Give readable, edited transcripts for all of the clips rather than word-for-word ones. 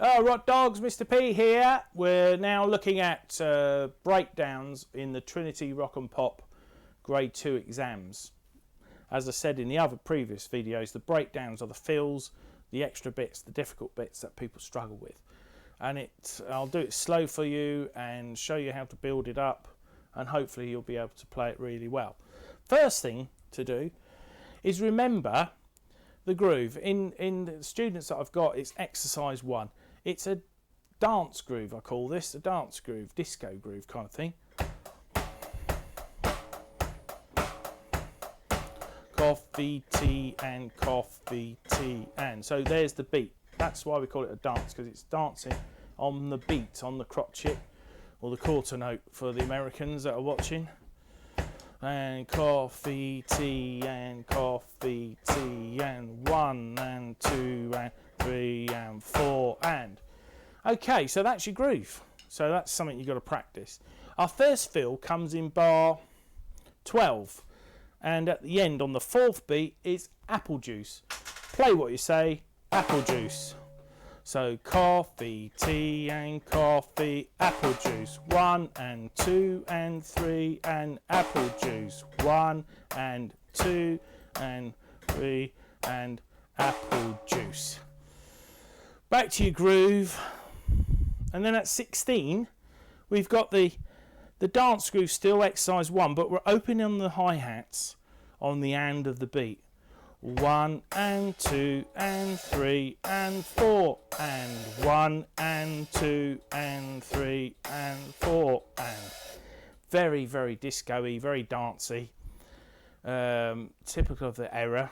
Oh, Rock Dogs, Mr. P here. We're now looking at breakdowns in the Trinity Rock and Pop Grade 2 exams. As I said in the other previous videos, the breakdowns are the fills, the extra bits, the difficult bits that people struggle with. And I'll do it slow for you and show you how to build it up, and hopefully you'll be able to play it really well. First thing to do is remember the groove. In the students that I've got, it's exercise 1. It's a dance groove, I call this, a dance groove, disco groove kind of thing. Coffee, tea, and coffee, tea, and. So there's the beat. That's why we call it a dance, because it's dancing on the beat, on the crotchet, or the quarter note for the Americans that are watching. And coffee, tea, and coffee, tea, and 1 and 2 and 3 and 4 and. Okay, so that's your groove. So that's something you've got to practice. Our first fill comes in bar 12, and at the end on the 4th beat is apple juice. Play what you say, apple juice. So coffee, tea, and coffee, apple juice. 1 and 2 and 3 and apple juice. 1 and 2 and 3 and apple juice. Back to your groove. And then at 16, we've got the dance groove still, exercise 1, but we're opening the hi-hats on the and of the beat. 1 and 2 and 3 and 4 and 1 and 2 and 3 and 4 and. Very, very disco-y, very dancey. Typical of the era.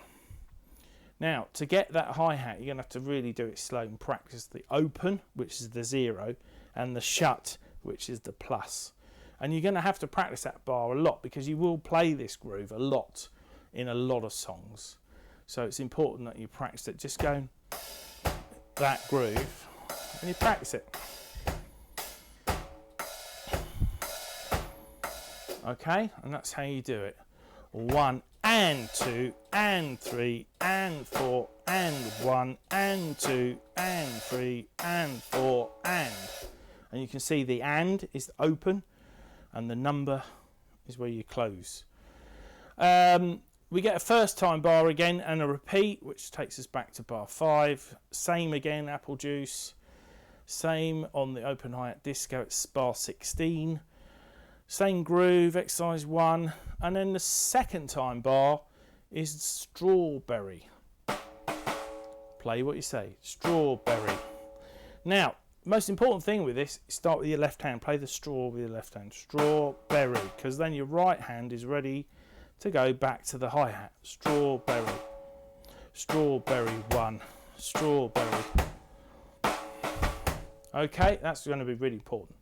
Now, to get that hi-hat, you're going to have to really do it slow and practice the open, which is the 0, and the shut, which is the plus. And you're going to have to practice that bar a lot, because you will play this groove a lot in a lot of songs. So it's important that you practice it. Just go that groove and you practice it. Okay, and that's how you do it. 1 and 2 and 3 and 4 and 1 and 2 and 3 and 4 and. And you can see the and is open and the number is where you close. We get a first time bar again and a repeat, which takes us back to bar 5. Same again, apple juice. Same on the open hi-hat disco, it's bar 16. Same groove, exercise 1. And then the second time bar is strawberry. Play what you say, strawberry. Now, most important thing with this, start with your left hand. Play the straw with your left hand, strawberry, because then your right hand is ready to go back to the hi-hat. Strawberry, strawberry 1, strawberry. Okay, that's going to be really important,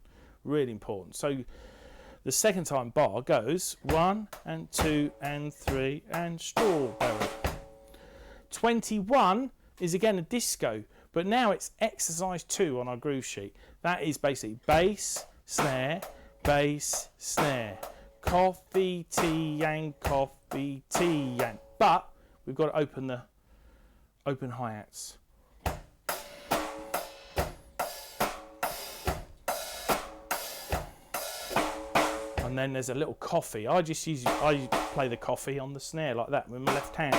really important. So the second time bar goes 1 and 2 and 3 and strawberry. 21 is again a disco, but now it's exercise 2 on our groove sheet. That is basically bass, snare, coffee, tea, and coffee, tea, and. But we've got to open the open hi-hats. And then there's a little coffee. I play the coffee on the snare like that with my left hand.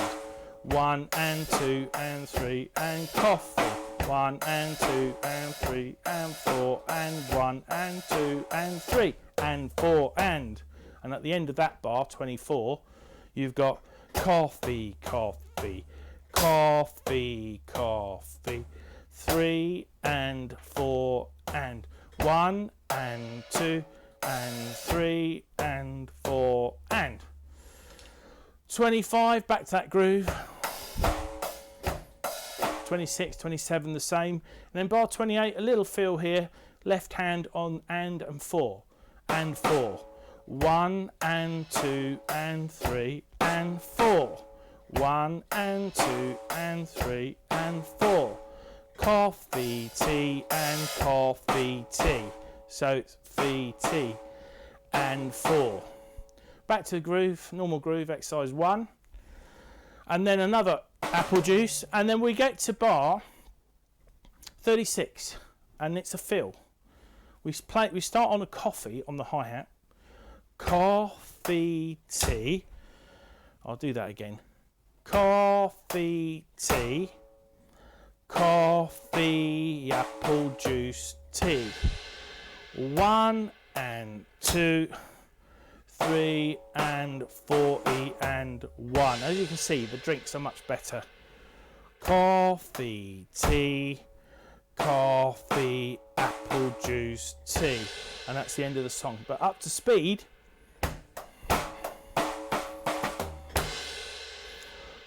1 and 2 and 3 and coffee. 1 and 2 and 3 and 4 and 1 and 2 and 3 and 4 and. And at the end of that bar, 24, you've got coffee, coffee, coffee, coffee, 3 and 4 and 1 and 2 and 3 and 4 and. 25, back to that groove. 26, 27, the same. And then bar 28, a little feel here. Left hand on and 4 and 4. 1 and 2 and 3 and 4. 1 and 2 and 3 and 4. Coffee, tea, and coffee, tea. So it's fee, tea, and 4. Back to the groove, normal groove, exercise 1. And then another apple juice. And then we get to bar 36, and it's a fill. We start on a coffee on the hi-hat. Coffee, tea. I'll do that again. Coffee, tea. Coffee, apple juice, tea. 1 and 2, 3 and 4 and 1. As you can see, the drinks are much better. Coffee, tea, coffee, apple juice, tea. And that's the end of the song. But up to speed.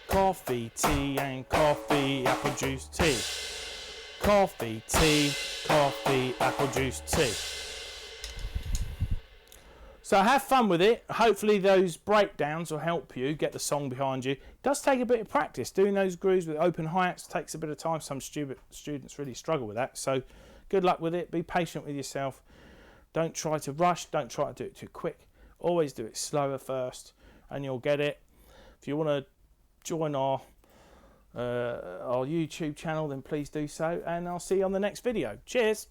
Coffee, tea and coffee, apple juice, tea. Coffee, tea, coffee, apple juice, tea. So have fun with it. Hopefully those breakdowns will help you get the song behind you. It does take a bit of practice. Doing those grooves with open hi-hats takes a bit of time. Some students really struggle with that. So good luck with it. Be patient with yourself. Don't try to rush. Don't try to do it too quick. Always do it slower first and you'll get it. If you want to join our YouTube channel, then please do so. And I'll see you on the next video. Cheers.